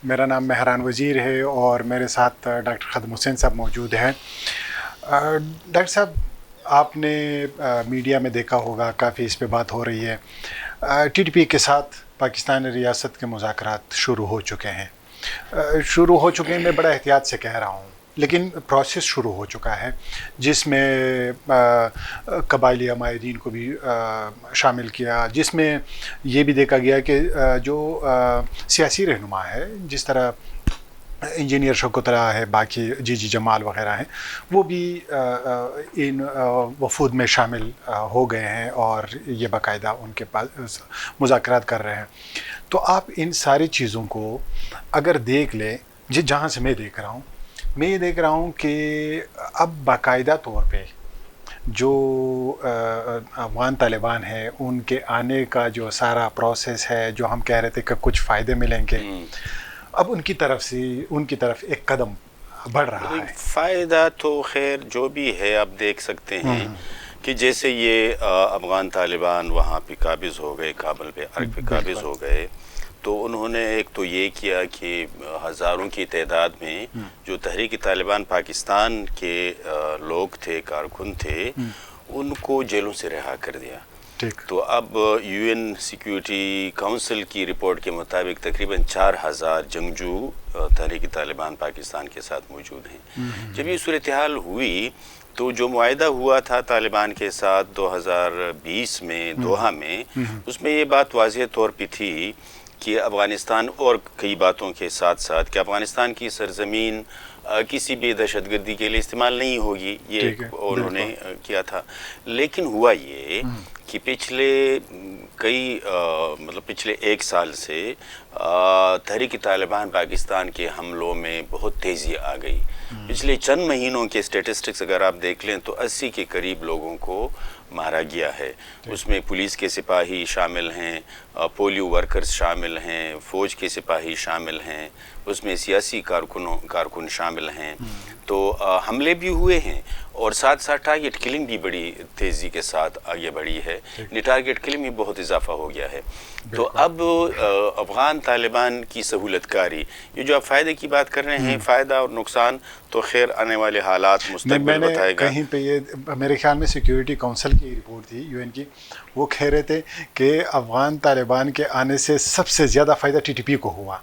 میرا نام مہران وزیر ہے اور میرے ساتھ ڈاکٹر خادم حسین صاحب موجود ہیں۔ ڈاکٹر صاحب، آپ نے میڈیا میں دیکھا ہوگا، کافی اس پہ بات ہو رہی ہے، ٹی ٹی پی کے ساتھ پاکستان ریاست کے مذاکرات شروع ہو چکے ہیں۔ میں بڑا احتیاط سے کہہ رہا ہوں، لیکن پروسیس شروع ہو چکا ہے، جس میں قبائلی عمائدین کو بھی شامل کیا، جس میں یہ بھی دیکھا گیا کہ جو سیاسی رہنما ہے، جس طرح انجینئر شوکت اللہ ہے، باقی جی جمال وغیرہ ہیں، وہ بھی ان وفود میں شامل ہو گئے ہیں اور یہ باقاعدہ ان کے پاس مذاکرات کر رہے ہیں۔ تو آپ ان ساری چیزوں کو اگر دیکھ لیں، جہاں سے میں دیکھ رہا ہوں، میں یہ دیکھ رہا ہوں کہ اب باقاعدہ طور پہ جو افغان طالبان ہیں، ان کے آنے کا جو سارا پروسیس ہے، جو ہم کہہ رہے تھے کہ کچھ فائدے ملیں گے، اب ان کی طرف ایک قدم بڑھ رہا ہے۔ فائدہ تو خیر جو بھی ہے آپ دیکھ سکتے ہیں کہ جیسے یہ افغان طالبان وہاں پہ قابض ہو گئے، کابل پہ پہ قابض ہو گئے، تو انہوں نے ایک تو یہ کیا کہ ہزاروں کی تعداد میں جو تحریک طالبان پاکستان کے لوگ تھے، کارکن تھے، ان کو جیلوں سے رہا کر دیا۔ تو اب یو این سیکیورٹی کونسل کی رپورٹ کے مطابق تقریباً 4000 جنگجو تحریک طالبان پاکستان کے ساتھ موجود ہیں۔ جب یہ صورتحال ہوئی تو جو معاہدہ ہوا تھا طالبان کے ساتھ 2020 میں دوحہ میں، اس میں یہ بات واضح طور پہ تھی کہ افغانستان اور کئی باتوں کے ساتھ ساتھ کہ افغانستان کی سرزمین کسی بھی دہشت گردی کے لیے استعمال نہیں ہوگی، یہ انہوں نے کیا تھا۔ لیکن ہوا یہ کہ پچھلے پچھلے 1 سال سے تحریک طالبان پاکستان کے حملوں میں بہت تیزی آ گئی۔ پچھلے چند مہینوں کے سٹیٹسٹکس اگر آپ دیکھ لیں تو 80 کے قریب لوگوں کو مارا گیا ہے۔ اس میں پولیس کے سپاہی شامل ہیں، پولیو ورکرز شامل ہیں، فوج کے سپاہی شامل ہیں، اس میں سیاسی کارکن شامل ہیں۔ تو حملے بھی ہوئے ہیں اور ساتھ ساتھ ٹارگیٹ کلنگ بھی بڑی تیزی کے ساتھ آگے بڑھی ہے، ٹارگیٹ کلنگ میں بہت اضافہ ہو گیا ہے۔ تو اب افغان طالبان کی سہولت کاری، یہ جو آپ فائدے کی بات کر رہے ہیں، فائدہ اور نقصان تو خیر آنے والے حالات مستقبل بتائے گا۔ کہیں پہ یہ میرے خیال میں سیکیورٹی کونسل کی رپورٹ تھی، یو این کی، وہ کہہ رہے تھے کہ افغان طالبان کے آنے سے سب سے زیادہ فائدہ ٹی ٹی پی کو ہوا۔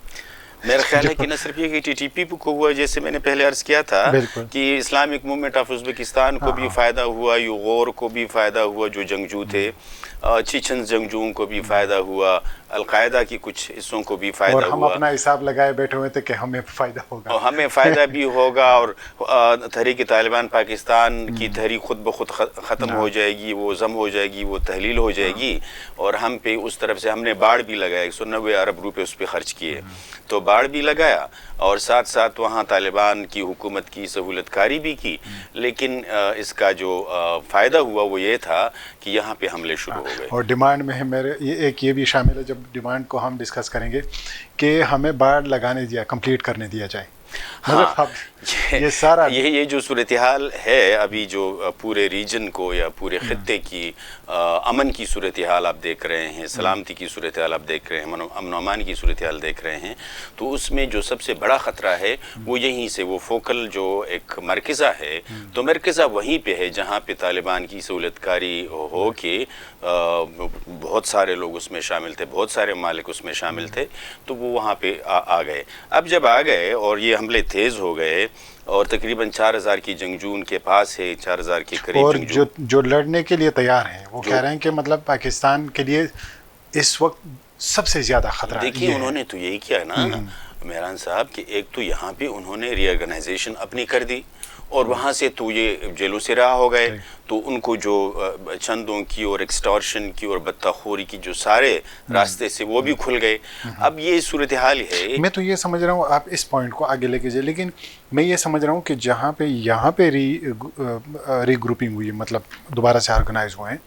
میرا خیال ہے کہ نہ صرف یہ کہ ٹی ٹی پی کو ہوا، جیسے میں نے پہلے عرض کیا تھا کہ اسلامک موومنٹ آف ازبکستان کو بھی فائدہ ہوا، یغور کو بھی فائدہ ہوا جو جنگجو تھے، چیچن جنگجوؤں کو بھی فائدہ ہوا، القاعدہ کی کچھ حصوں کو بھی فائدہ ہوا۔ اور ہم اپنا حساب لگائے بیٹھے ہوئے تھے کہ ہمیں فائدہ ہوگا، ہمیں فائدہ بھی ہوگا، اور تحریک طالبان پاکستان کی تحریک خود بخود ختم ہو جائے گی، وہ ضم ہو جائے گی، وہ تحلیل ہو جائے گی، اور ہم پہ اس طرف سے ہم نے باڑ بھی لگایا، 190 ارب روپے اس پہ خرچ کیے، تو باڑ بھی لگایا اور ساتھ ساتھ وہاں طالبان کی حکومت کی سہولت کاری بھی کی۔ لیکن اس کا جو فائدہ ہوا وہ یہ تھا کہ یہاں پہ حملے شروع ہو گئے۔ اور ڈیمانڈ میں میرے ایک یہ بھی شامل ہے، جب ڈیمانڈ کو ہم ڈسکس کریں گے کہ ہمیں باڑ لگانے دیا، کمپلیٹ کرنے دیا جائے۔ یہ سارا یہ جو صورتحال ہے ابھی، جو پورے ریجن کو یا پورے خطے کی امن کی صورتحال آپ دیکھ رہے ہیں، سلامتی کی صورتحال آپ دیکھ رہے ہیں، امن و امان کی صورتحال دیکھ رہے ہیں، تو اس میں جو سب سے بڑا خطرہ ہے وہ یہیں سے، وہ فوکل جو ایک مرکزہ ہے، تو مرکزہ وہیں پہ ہے جہاں پہ طالبان کی سہولت کاری ہو کے بہت سارے لوگ اس میں شامل تھے، بہت سارے ممالک اس میں شامل تھے، تو وہ وہاں پہ آ گئے۔ اب جب آ گئے اور یہ حملے تیز ہو گئے اور تقریباً 4000 کی جنگجو ان کے پاس ہے، 4000 کے قریب اور جنگجو جو لڑنے کے لیے تیار ہیں، وہ کہہ رہے ہیں کہ مطلب پاکستان کے لیے اس وقت سب سے زیادہ خطرہ ہے۔ دیکھیے انہوں نے تو یہی کیا نا مہران صاحب کہ ایک تو یہاں پہ انہوں نے ری آرگنائزیشن اپنی کر دی، اور وہاں سے تو یہ جیلوں سے رہا ہو گئے، تو ان کو جو چندوں کی اور ایکسٹارشن کی اور بطخوری کی جو سارے راستے سے وہ بھی کھل گئے۔ اب یہ صورتحال ہے۔ میں تو یہ سمجھ رہا ہوں، آپ اس پوائنٹ کو آگے لے کے جائے، لیکن میں یہ سمجھ رہا ہوں کہ جہاں پہ یہاں پہ ری گروپنگ ہوئی، مطلب دوبارہ سے آرگنائز ہوئے ہیں،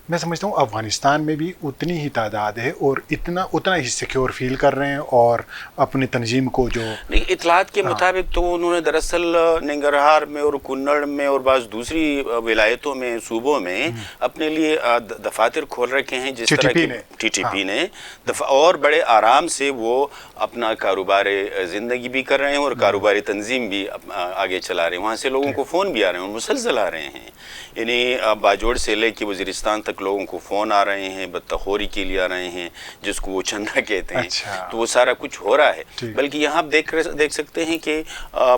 میں سمجھتا ہوں افغانستان میں بھی اتنی ہی تعداد ہے اور اتنا ہی سیکیور فیل کر رہے ہیں اور اپنی تنظیم کو جو نہیں، اطلاعات کے مطابق تو انہوں نے دراصل ننگرہار میں اور کنڑ میں اور بعض دوسری ولایتوں میں صوبوں میں اپنے لیے دفاتر کھول رکھے ہیں، جس طرح کی ٹی ٹی پی نے، اور بڑے آرام سے وہ اپنا کاروبار زندگی بھی کر رہے ہیں اور کاروباری تنظیم بھی آگے چلا رہے ہیں. وہاں سے لوگوں کو فون بھی آ رہے ہیں اور مسلسل آ رہے ہیں. یعنی باجوڑ سے لے کے وزیرستان تک لوگوں کو فون آ رہے ہیں، بدتخوری کے لیے آ رہے ہیں، جس کو وہ چندہ کہتے ہیں. تو وہ سارا کچھ ہو رہا ہے. بلکہ یہاں آپ دیکھ سکتے ہیں کہ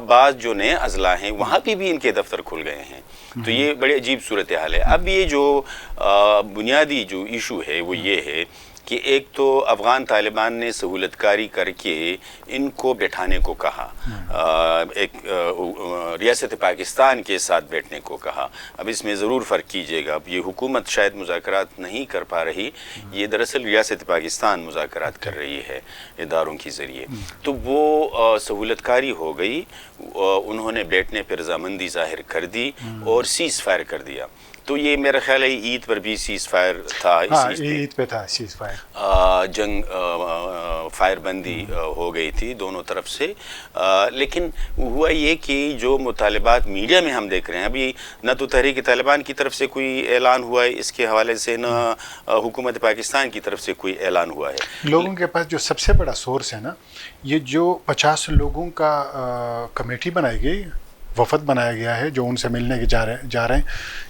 بعض جو نئے اضلاع ہیں وہاں پہ بھی ان کے دفتر کھل گئے ہیں. تو یہ بڑی عجیب صورتحال ہے. اب یہ جو بنیادی جو ایشو ہے وہ یہ ہے کہ ایک تو افغان طالبان نے سہولت کاری کر کے ان کو بیٹھانے کو کہا، ایک ریاست پاکستان کے ساتھ بیٹھنے کو کہا. اب اس میں ضرور فرق کیجیے گا، اب یہ حکومت شاید مذاکرات نہیں کر پا رہی، یہ دراصل ریاست پاکستان مذاکرات کر رہی ہے اداروں کے ذریعے. تو وہ سہولت کاری ہو گئی، انہوں نے بیٹھنے پر رضامندی ظاہر کر دی اور سیز فائر کر دیا. تو یہ میرا خیال ہے عید پر بھی سیز فائر تھا، عید پہ تھا سیز فائر، جنگ فائر بندی ہو گئی تھی دونوں طرف سے. لیکن ہوا یہ کہ جو مطالبات میڈیا میں ہم دیکھ رہے ہیں، ابھی نہ تو تحریک طالبان کی طرف سے کوئی اعلان ہوا ہے اس کے حوالے سے، نہ حکومت پاکستان کی طرف سے کوئی اعلان ہوا ہے. لوگوں کے پاس جو سب سے بڑا سورس ہے نا، یہ جو 50 لوگوں کا کمیٹی بنائی گئی، وفد بنایا گیا ہے جو ان سے ملنے کے جا رہے ہیں،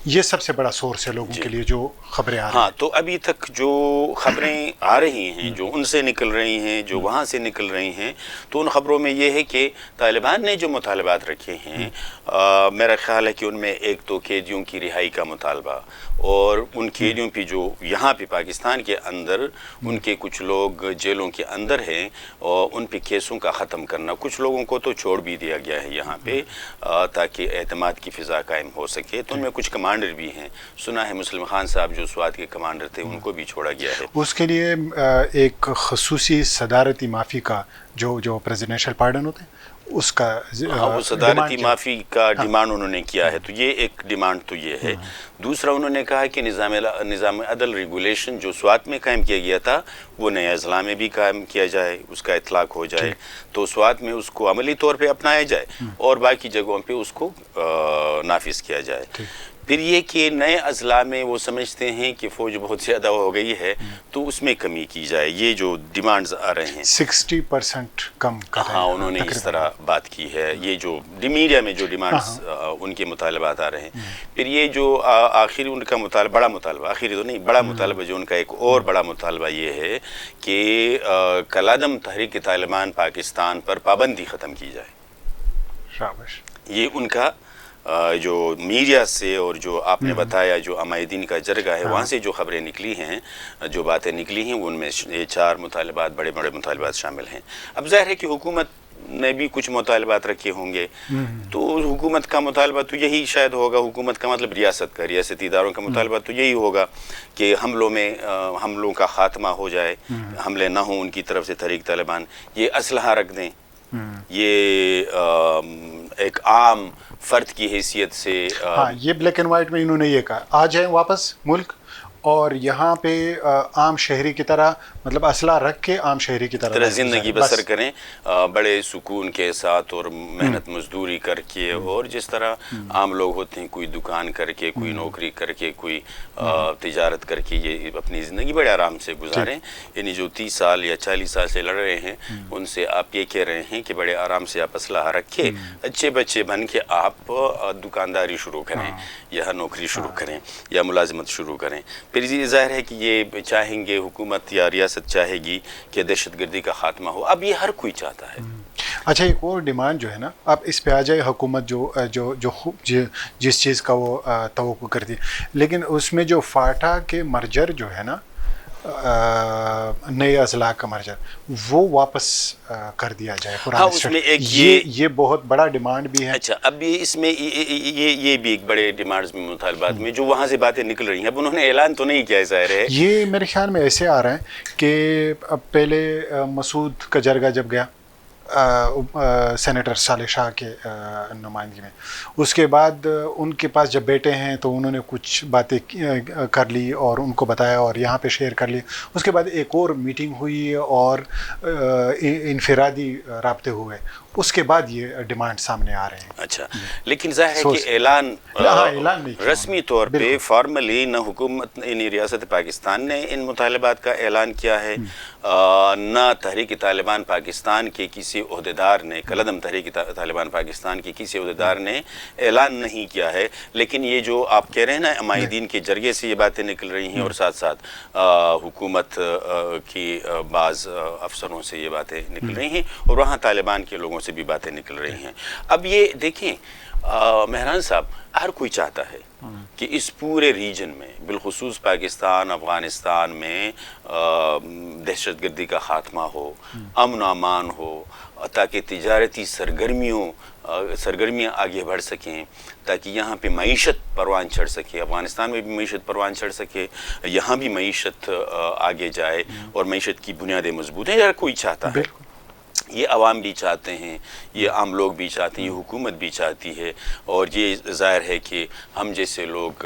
یہ سب سے بڑا سورس ہے لوگوں کے لیے جو خبریں آ رہی ہیں. ہاں، تو ابھی تک جو خبریں آ رہی ہیں، جو ان سے نکل رہی ہیں، جو وہاں سے نکل رہی ہیں، تو ان خبروں میں یہ ہے کہ طالبان نے جو مطالبات رکھے ہیں، میرا خیال ہے کہ ان میں ایک تو قیدیوں کی رہائی کا مطالبہ، اور ان قیدیوں پہ جو یہاں پہ پاکستان کے اندر ان کے کچھ لوگ جیلوں کے اندر ہیں، اور ان پہ کیسوں کا ختم کرنا. کچھ لوگوں کو تو چھوڑ بھی دیا گیا ہے یہاں پہ تاکہ اعتماد کی فضا قائم ہو سکے. تو ان میں کچھ کمانڈر بھی ہیں، سنا ہے مسلم خان صاحب جو سوات کے کمانڈر تھے ان کو بھی چھوڑا گیا ہے. اس کے لیے ایک خصوصی صدارتی معافی کا جو پریزیڈنشل پارڈن ہوتے ہیں اس کا وہ صدارتی معافی کا ڈیمانڈ انہوں نے کیا ہے. تو یہ ایک ڈیمانڈ تو یہ ہے. دوسرا انہوں نے کہا کہ نظام عدل ریگولیشن جو سوات میں قائم کیا گیا تھا وہ نئے اضلاع میں بھی قائم کیا جائے، اس کا اطلاق ہو جائے. تو سوات میں اس کو عملی طور پہ اپنایا جائے اور باقی جگہوں پہ اس کو نافذ کیا جائے. پھر یہ کہ نئے اضلاع میں وہ سمجھتے ہیں کہ فوج بہت زیادہ ہو گئی ہے تو اس میں کمی کی جائے. یہ جو ڈیمانڈز آ رہے ہیں 60% کم کر رہے ہیں. ہاں، انہوں نے اس طرح بات کی ہے. یہ جو میڈیا میں جو ڈیمانڈز ان کے مطالبات آ رہے ہیں. پھر یہ جو آخری ان کا مطالبہ، بڑا مطالبہ، آخری تو نہیں، بڑا مطالبہ جو ان کا ایک اور بڑا مطالبہ یہ ہے کہ کالعدم تحریک طالبان پاکستان پر پابندی ختم کی جائے. شاباش. یہ ان کا جو میڈیا سے اور جو آپ نے بتایا جو عمائدین کا جرگہ ہے وہاں سے جو خبریں نکلی ہیں، جو باتیں نکلی ہیں، ان میں یہ 4 مطالبات، بڑے بڑے مطالبات شامل ہیں. اب ظاہر ہے کہ حکومت نے بھی کچھ مطالبات رکھے ہوں گے. تو حکومت کا مطالبہ تو یہی شاید ہوگا، حکومت کا مطلب ریاستی اداروں کا مطالبہ تو یہی ہوگا کہ حملوں کا خاتمہ ہو جائے، حملے نہ ہوں ان کی طرف سے تحریک طالبان، یہ اسلحہ رکھ دیں، یہ ایک عام فرد کی حیثیت سے. ہاں، یہ بلیک اینڈ وائٹ میں انہوں نے یہ کہا آ جائیں واپس ملک اور یہاں پہ عام شہری کی طرح، مطلب اسلحہ رکھ کے عام شہری کی طرح زندگی بسر کریں، بڑے سکون کے ساتھ اور محنت مزدوری کر کے، اور جس طرح عام لوگ ہوتے ہیں، کوئی دکان کر کے، کوئی نوکری کر کے، کوئی تجارت کر کے، یہ اپنی زندگی بڑے آرام سے گزاریں. یعنی جو 30 سال یا 40 سال سے لڑ رہے ہیں ان سے آپ یہ کہہ رہے ہیں کہ بڑے آرام سے آپ اسلحہ رکھے، اچھے بچے بن کے آپ دکانداری شروع کریں یا نوکری شروع کریں یا ملازمت شروع کریں. پھر یہ ظاہر ہے کہ یہ چاہیں گے، حکومت یا ریاست چاہے گی کہ دہشت گردی کا خاتمہ ہو. اب یہ ہر کوئی چاہتا ہے. اچھا، ایک اور ڈیمانڈ جو ہے نا، اب اس پہ آ جائے حکومت جس چیز کا وہ توقع کرتی ہے، لیکن اس میں جو فاٹا کے مرجر جو ہے نا، نئے اضلاع کا مرجر، وہ واپس کر دیا جائے. ہاں، اس میں ایک یہ بہت بڑا ڈیمانڈ بھی ہے. اچھا، اب اس میں یہ بھی ایک بڑے ڈیمانڈز میں، مطالبات میں جو وہاں سے باتیں نکل رہی ہیں. اب انہوں نے اعلان تو نہیں کیا، ظاہر ہے. یہ میرے خیال میں ایسے آ رہا ہے کہ اب پہلے مسعود کا جرگہ جب گیا سینیٹر صالح شاہ کے نمائندگی میں. اس کے بعد ان کے پاس جب بیٹے ہیں تو انہوں نے کچھ باتیں کر لی اور ان کو بتایا اور یہاں پہ شیئر کر لی. اس کے بعد ایک اور میٹنگ ہوئی اور انفرادی رابطے ہوئے. اس کے بعد یہ ڈیمانڈ سامنے آ رہے ہیں. اچھا، لیکن ظاہر ہے کہ اعلان رسمی طور پہ فارملی نہ حکومت یعنی ریاست پاکستان نے ان مطالبات کا اعلان کیا ہے، نہ تحریک طالبان پاکستان کے کسی عہدیدار نے، کالعدم تحریک طالبان پاکستان کے کسی عہدیدار نے اعلان نہیں کیا ہے. لیکن یہ جو آپ کہہ رہے ہیں نا عمائدین کے ذریعے سے یہ باتیں نکل رہی ہیں اور ساتھ ساتھ حکومت کی بعض افسروں سے یہ باتیں نکل رہی ہیں اور وہاں طالبان کے لوگوں سے بھی باتیں نکل رہی ہیں. اب یہ دیکھیں مہران صاحب، ہر کوئی چاہتا ہے کہ اس پورے ریجن میں بالخصوص پاکستان افغانستان میں دہشت گردی کا خاتمہ ہو، امن و امان ہو، تاکہ تجارتی سرگرمیاں آگے بڑھ سکیں، تاکہ یہاں پہ معیشت پروان چڑھ سکے، افغانستان میں بھی معیشت پروان چڑھ سکے، یہاں بھی معیشت آگے جائے اور معیشت کی بنیادیں مضبوط ہیں. ہر کوئی چاہتا ہے، یہ عوام بھی چاہتے ہیں، یہ عام لوگ بھی چاہتے ہیں، یہ حکومت بھی چاہتی ہے، اور یہ ظاہر ہے کہ ہم جیسے لوگ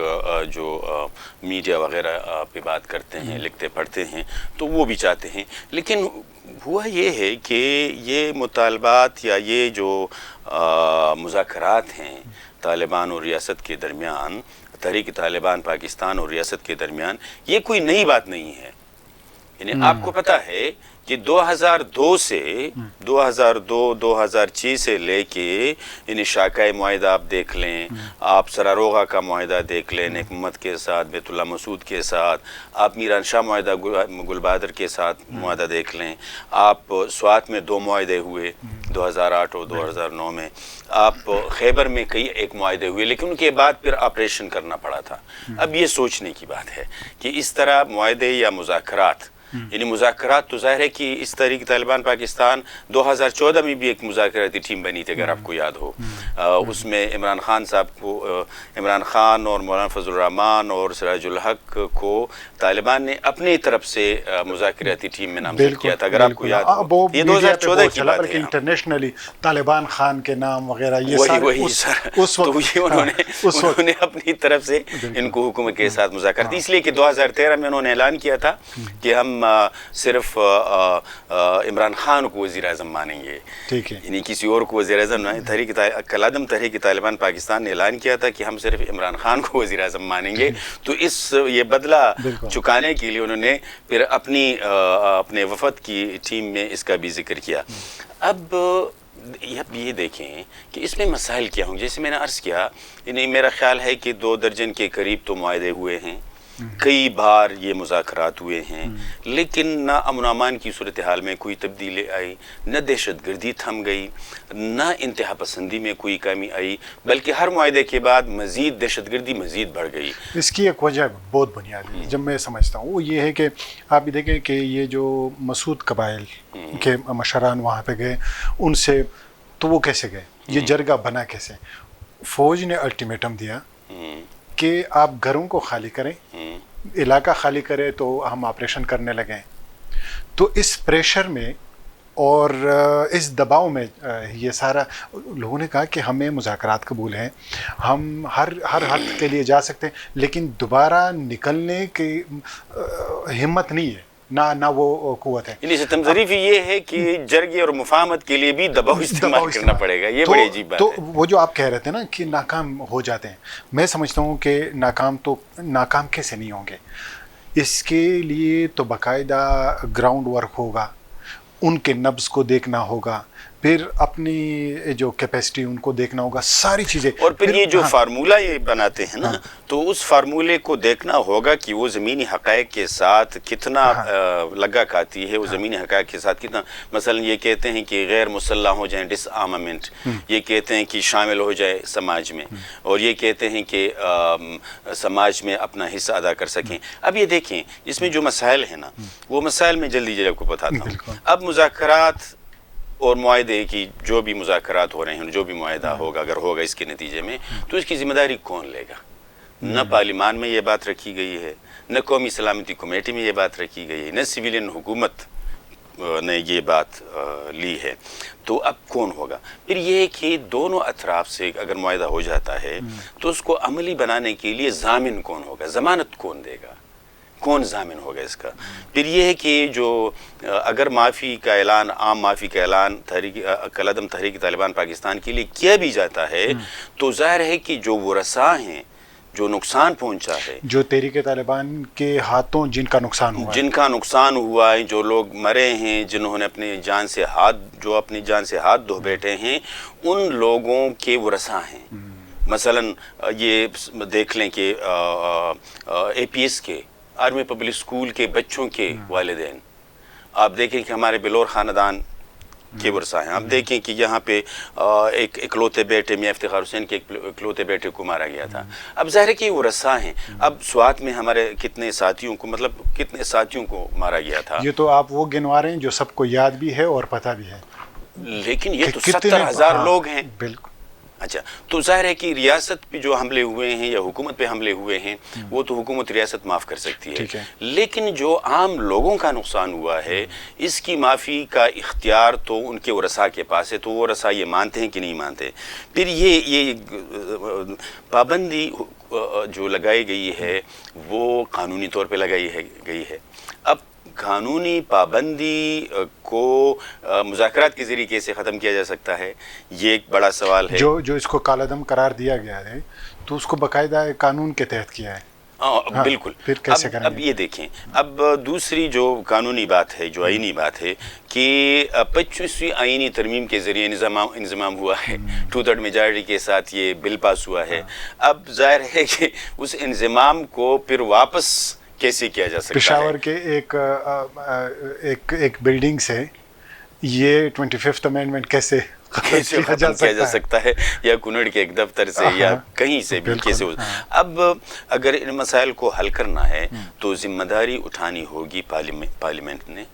جو میڈیا وغیرہ پہ بات کرتے ہیں، لکھتے پڑھتے ہیں، تو وہ بھی چاہتے ہیں. لیکن ہوا یہ ہے کہ یہ مطالبات یا یہ جو مذاکرات ہیں طالبان اور ریاست کے درمیان، تحریک طالبان پاکستان اور ریاست کے درمیان، یہ کوئی نئی بات نہیں ہے. یعنی آپ کو پتہ ہے کہ 2002 سے 2006 سے لے کے یعنی شاکۂ معاہدہ آپ دیکھ لیں، آپ سراروغہ کا معاہدہ دیکھ لیں نیک محمد کے ساتھ، بیت اللہ مسعود کے ساتھ، آپ میران شاہ معاہدہ گل بہادر کے ساتھ معاہدہ دیکھ لیں، آپ سوات میں 2 معاہدے ہوئے 2008 اور 2009 میں، آپ خیبر میں کئی ایک معاہدے ہوئے، لیکن ان کے بعد پھر آپریشن کرنا پڑا تھا. اب یہ سوچنے کی بات ہے کہ اس طرح معاہدے یا مذاکرات، یعنی مذاکرات تو ظاہر ہے کہ اس تحریک طالبان پاکستان 2014 میں بھی ایک مذاکراتی ٹیم بنی تھی اگر آپ کو یاد ہو. اس میں عمران خان صاحب کو، عمران خان اور مولانا فضل الرحمان اور سراج الحق کو طالبان نے اپنی طرف سے مذاکراتی ٹیم میں نامزد کیا تھا اگر آپ کو یاد ہو. یہ 2014 کی بات ہے. انٹرنیشنلی طالبان خان کے نام وغیرہ یہ وہی سر، تو یہ انہوں نے اپنی طرف سے ان کو حکومت کے ساتھ مذاکرات، اس لیے کہ 2013 میں انہوں نے اعلان کیا تھا کہ ہم صرف عمران خان کو وزیر اعظم مانیں گے، یعنی کسی اور کو وزیر اعظم نہ. کالعدم تحریک طالبان پاکستان نے اعلان کیا تھا کہ ہم صرف عمران خان کو وزیر اعظم مانیں گے. تو یہ بدلہ چکانے کے لیے انہوں نے پھر اپنے وفد کی ٹیم میں اس کا بھی ذکر کیا. اب یہ دیکھیں کہ اس میں مسائل کیا ہوں. جیسے میں نے عرض کیا، یعنی میرا خیال ہے کہ 2 درجن کے قریب تو معاہدے ہوئے ہیں، کئی بار یہ مذاکرات ہوئے ہیں، لیکن نہ امن و امان کی صورتحال میں کوئی تبدیلی آئی، نہ دہشت گردی تھم گئی، نہ انتہا پسندی میں کوئی کمی آئی، بلکہ ہر معاہدے کے بعد مزید دہشت گردی مزید بڑھ گئی. اس کی ایک وجہ بہت بنیادی جب میں سمجھتا ہوں وہ یہ ہے کہ آپ بھی دیکھیں کہ یہ جو مسعود قبائل کے مشران وہاں پہ گئے، ان سے تو وہ کیسے گئے، یہ جرگہ بنا کیسے؟ فوج نے الٹیمیٹم دیا کہ آپ گھروں کو خالی کریں، علاقہ خالی کرے تو ہم آپریشن کرنے لگیں. تو اس پریشر میں اور اس دباؤ میں یہ سارا لوگوں نے کہا کہ ہمیں مذاکرات قبول ہیں، ہم ہر حد کے لیے جا سکتے ہیں، لیکن دوبارہ نکلنے کی ہمت نہیں ہے، نہ وہ قوت ہے. یعنی ستم ظریفی یہ ہے کہ جرگے اور مفاہمت کے لیے بھی دباؤ استعمال کرنا پڑے گا. یہ بڑی عجیب بات ہے. تو وہ جو آپ کہہ رہے تھے نا کہ ناکام ہو جاتے ہیں، میں سمجھتا ہوں کہ ناکام کیسے نہیں ہوں گے. اس کے لیے تو باقاعدہ گراؤنڈ ورک ہوگا، ان کے نبض کو دیکھنا ہوگا، پھر اپنی جو کیپیسٹی ان کو دیکھنا ہوگا، ساری چیزیں. اور پھر یہ جو فارمولہ یہ بناتے ہیں نا، تو اس فارمولے کو دیکھنا ہوگا کہ وہ زمینی حقائق کے ساتھ کتنا لگا کھاتی ہے، وہ زمینی حقائق کے ساتھ کتنا. مثلا یہ کہتے ہیں کہ غیر مسلح ہو جائیں، ڈس آرمامنٹ، یہ کہتے ہیں کہ شامل ہو جائے سماج میں، اور یہ کہتے ہیں کہ سماج میں اپنا حصہ ادا کر سکیں. اب یہ دیکھیں اس میں جو مسائل ہیں نا، وہ مسائل میں جلدی آپ کو بتاتا ہوں. اب مذاکرات اور معاہدے کی جو بھی مذاکرات ہو رہے ہیں، جو بھی معاہدہ ہوگا اگر ہوگا اس کے نتیجے میں، تو اس کی ذمہ داری کون لے گا؟ نہ پارلیمان میں یہ بات رکھی گئی ہے، نہ قومی سلامتی کمیٹی میں یہ بات رکھی گئی ہے، نہ سویلین حکومت نے یہ بات لی ہے تو اب کون ہوگا؟ پھر یہ کہ دونوں اطراف سے اگر معاہدہ ہو جاتا ہے تو اس کو عملی بنانے کے لیے ضامن کون ہوگا، ضمانت کون دے گا، کون ضامن ہوگا اس کا؟ پھر یہ ہے کہ جو اگر معافی کا اعلان، عام معافی کا اعلان کالعدم تحریک طالبان پاکستان کے لیے کیا بھی جاتا ہے تو ظاہر ہے کہ جو ورثاء ہیں، جو نقصان پہنچا ہے، جو تحریک طالبان کے ہاتھوں جن کا نقصان ہوا ہے، جن کا نقصان ہوا ہے، جو لوگ مرے ہیں، جنہوں نے اپنی جان سے ہاتھ دھو بیٹھے ہیں، ان لوگوں کے ورثاء ہیں۔ مثلا یہ دیکھ لیں کہ اے پی ایس کے، آرمی پبلک اسکول کے بچوں کے والدین، آپ دیکھیں کہ ہمارے بلور خاندان کے ورثاء ہیں۔ آپ دیکھیں کہ یہاں پہ ایک اکلوتے بیٹے میاں افتخار حسین کے اکلوتے بیٹے کو مارا گیا تھا۔ اب ظاہر ہے کہ یہ ورثاء ہیں۔ اب سوات میں ہمارے کتنے ساتھیوں کو مارا گیا تھا۔ یہ تو آپ وہ گنوا رہے ہیں جو سب کو یاد بھی ہے اور پتہ بھی ہے، لیکن یہ تو 70,000 لوگ ہیں۔ بالکل۔ اچھا، تو ظاہر ہے کہ ریاست پہ جو حملے ہوئے ہیں یا حکومت پہ حملے ہوئے ہیں وہ تو حکومت ریاست معاف کر سکتی ہے، لیکن جو عام لوگوں کا نقصان ہوا ہے اس کی معافی کا اختیار تو ان کے ورثاء کے پاس ہے، تو وہ ورثاء یہ مانتے ہیں کہ نہیں مانتے۔ پھر یہ پابندی جو لگائی گئی ہے وہ قانونی طور پہ لگائی گئی ہے۔ اب قانونی پابندی کو مذاکرات کے ذریعے کیسے ختم کیا جا سکتا ہے، یہ ایک بڑا سوال ہے۔ جو اس کو کالعدم قرار دیا گیا ہے تو اس کو باقاعدہ قانون کے تحت کیا ہے۔ بالکل۔ پھر کیسے کریں گے؟ اب یہ دیکھیں، اب دوسری جو قانونی بات ہے، جو آئینی بات ہے کہ 25ویں آئینی ترمیم کے ذریعے انضمام ہوا ہے، 2/3 میجارٹی کے ساتھ یہ بل پاس ہوا ہے۔ اب ظاہر ہے کہ اس انضمام کو پھر واپس کیسے کیا جا سکتا ہے؟ پشاور کے ایک بلڈنگ سے یہ 25th امینڈمنٹ کیسے ختم کیا جا سکتا ہے، یا کنڑ کے ایک دفتر سے یا کہیں سے بھی کیسے ہو۔ اب اگر ان مسائل کو حل کرنا ہے تو ذمہ داری اٹھانی ہوگی پارلیمنٹ نے،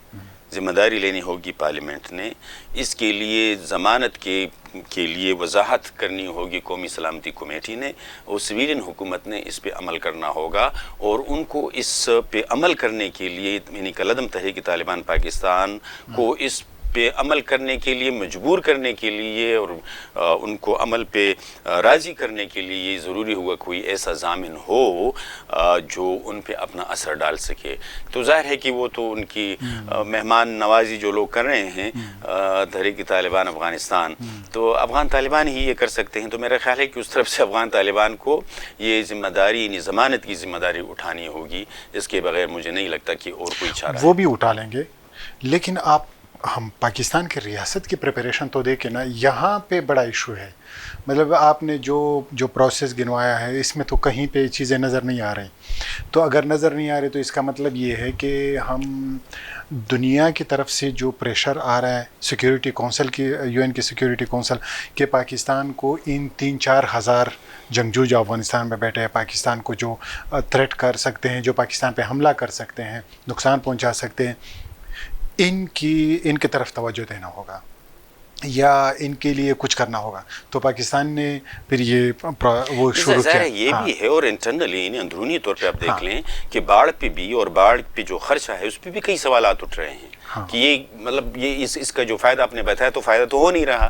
ذمہ داری لینی ہوگی پارلیمنٹ نے، اس کے لیے ضمانت کے لیے وضاحت کرنی ہوگی قومی سلامتی کمیٹی نے، اور سویلین حکومت نے اس پہ عمل کرنا ہوگا، اور ان کو اس پہ عمل کرنے کے لیے، یعنی کالعدم تحریک طالبان پاکستان کو اس پہ عمل کرنے کے لیے مجبور کرنے کے لیے اور ان کو عمل پہ راضی کرنے کے لیے یہ ضروری ہوگا کوئی ایسا ضامن ہو جو ان پہ اپنا اثر ڈال سکے۔ تو ظاہر ہے کہ وہ تو ان کی مہمان نوازی جو لوگ کر رہے ہیں تحریک طالبان افغانستان، تو افغان طالبان ہی یہ کر سکتے ہیں۔ تو میرا خیال ہے کہ اس طرف سے افغان طالبان کو یہ ذمہ داری، یعنی ضمانت کی ذمہ داری اٹھانی ہوگی، اس کے بغیر مجھے نہیں لگتا کہ اور کوئی چارہ ہے۔ وہ بھی اٹھا لیں گے، لیکن ہم پاکستان کی ریاست کی پریپریشن تو دیکھیں نا، یہاں پہ بڑا ایشو ہے۔ مطلب آپ نے جو پروسیس گنوایا ہے اس میں تو کہیں پہ چیزیں نظر نہیں آ رہی، تو اگر نظر نہیں آ رہی تو اس کا مطلب یہ ہے کہ ہم دنیا کی طرف سے جو پریشر آ رہا ہے سیکیورٹی کونسل کی، یو این کی سیکیورٹی کونسل، کہ پاکستان کو ان 3-4 ہزار جنگجو جو افغانستان میں بیٹھے ہیں، پاکستان کو جو تھریٹ کر سکتے ہیں، جو پاکستان پہ حملہ کر سکتے ہیں، نقصان پہنچا سکتے ہیں، ان کی طرف توجہ دینا ہوگا یا ان کے لیے کچھ کرنا ہوگا۔ تو پاکستان نے پھر یہ وہ شروع کیا۔ یہ بھی ہے، اور انٹرنلی اندرونی طور پہ آپ دیکھ لیں کہ باڑھ پہ بھی، اور باڑھ پہ جو خرچہ ہے اس پہ بھی کئی سوالات اٹھ رہے ہیں کہ یہ مطلب یہ اس کا جو فائدہ آپ نے بتایا تو فائدہ تو ہو نہیں رہا،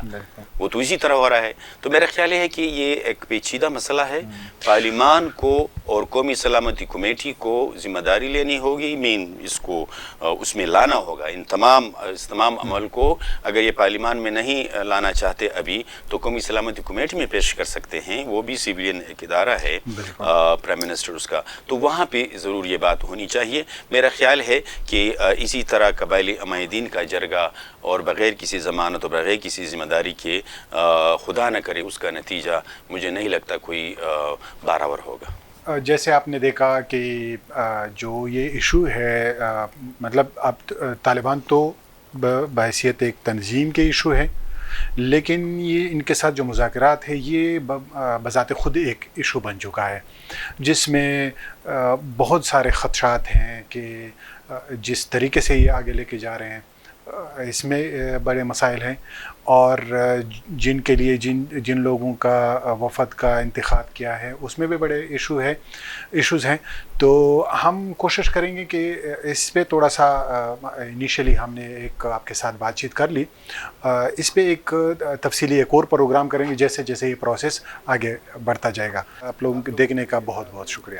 وہ تو اسی طرح ہو رہا ہے۔ تو میرا خیال ہے کہ یہ ایک پیچیدہ مسئلہ ہے، پارلیمان کو اور قومی سلامتی کمیٹی کو ذمہ داری لینی ہوگی، اس کو اس میں لانا ہوگا، اس تمام عمل کو اگر یہ پارلیمان میں نہیں لانا چاہتے ابھی تو قومی سلامتی کمیٹی میں پیش کر سکتے ہیں، وہ بھی سیویلین ایک ادارہ ہے پرائم منسٹر اس کا، تو وہاں پہ ضرور یہ بات ہونی چاہیے۔ میرا خیال ہے کہ اسی طرح قبائلی عمائدین کا جرگہ اور بغیر کسی ضمانت اور بغیر کسی ذمہ داری کے خدا نہ کرے اس کا نتیجہ مجھے نہیں لگتا کوئی بارآور ہوگا۔ جیسے آپ نے دیکھا کہ جو یہ ایشو ہے، مطلب اب طالبان تو بحیثیت ایک تنظیم کے ایشو ہے، لیکن یہ ان کے ساتھ جو مذاکرات ہے یہ بذات خود ایک ایشو بن چکا ہے، جس میں بہت سارے خدشات ہیں کہ جس طریقے سے یہ آگے لے کے جا رہے ہیں اس میں بڑے مسائل ہیں، اور جن کے لیے جن لوگوں کا وفد کا انتخاب کیا ہے اس میں بھی بڑے ایشوز ہیں. تو ہم کوشش کریں گے کہ اس پہ تھوڑا سا انیشلی ہم نے ایک آپ کے ساتھ بات چیت کر لی، اس پہ ایک تفصیلی ایک اور پروگرام کریں گے جیسے جیسے یہ پروسیس آگے بڑھتا جائے گا. آپ لوگوں کے دیکھنے کا بہت بہت شکریہ.